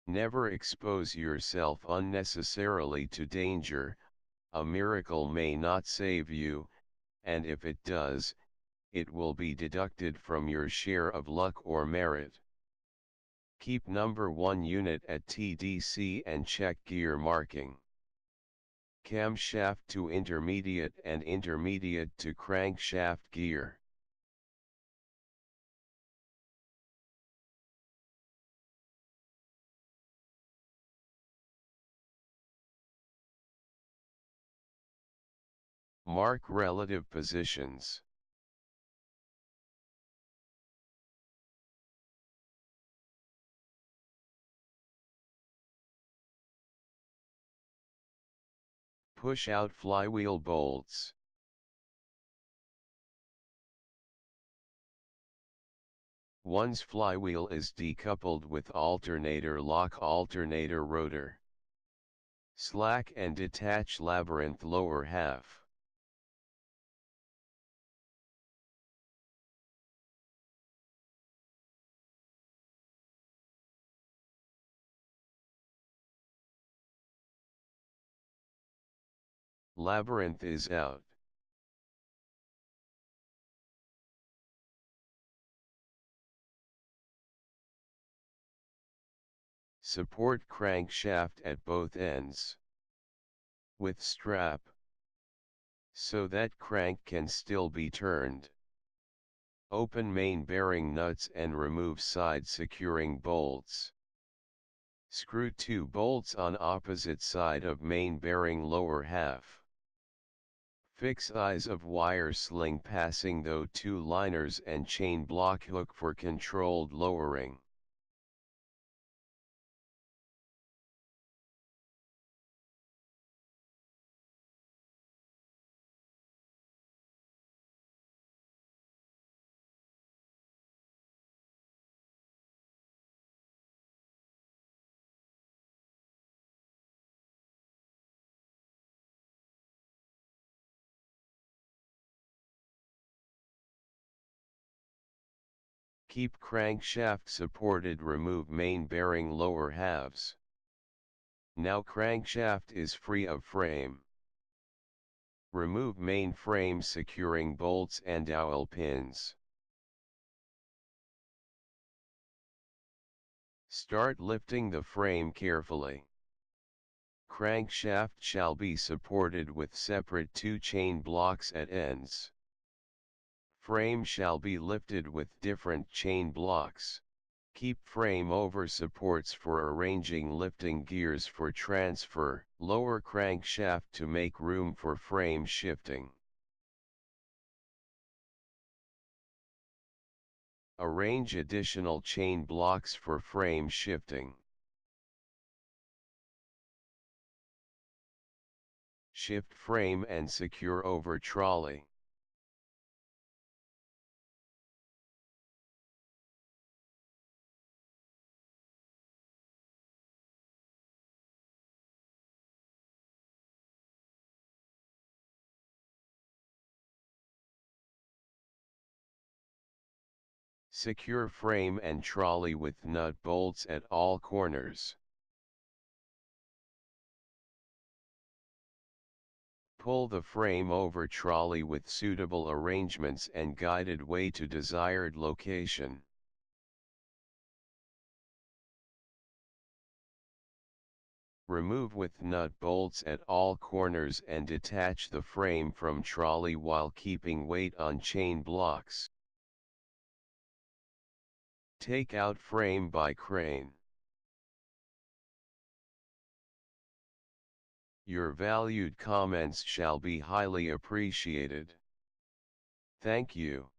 Never expose yourself unnecessarily to danger. A miracle may not save you, and if it does, it will be deducted from your share of luck or merit. Keep number 1 unit at TDC and check gear marking. Camshaft to intermediate and intermediate to crankshaft gear. Mark relative positions. Push out flywheel bolts. Once flywheel is decoupled with alternator lock alternator rotor. Slack and detach labyrinth lower half. Labyrinth is out. Support crankshaft at both ends with strap, so that crank can still be turned. Open main bearing nuts and remove side securing bolts. Screw 2 bolts on opposite side of main bearing lower half. Fix eyes of wire sling passing through 2 liners and chain block hook for controlled lowering. Keep crankshaft supported. Remove main bearing lower halves. Now crankshaft is free of frame. Remove main frame securing bolts and dowel pins. Start lifting the frame carefully. Crankshaft shall be supported with separate 2 chain blocks at ends. Frame shall be lifted with different chain blocks. Keep frame over supports for arranging lifting gears for transfer. Lower crankshaft to make room for frame shifting. Arrange additional chain blocks for frame shifting. Shift frame and secure over trolley. Secure frame and trolley with nut bolts at all corners. Pull the frame over trolley with suitable arrangements and guided way to desired location. Remove with nut bolts at all corners and detach the frame from trolley while keeping weight on chain blocks. Take out frame by crane. Your valued comments shall be highly appreciated. Thank you.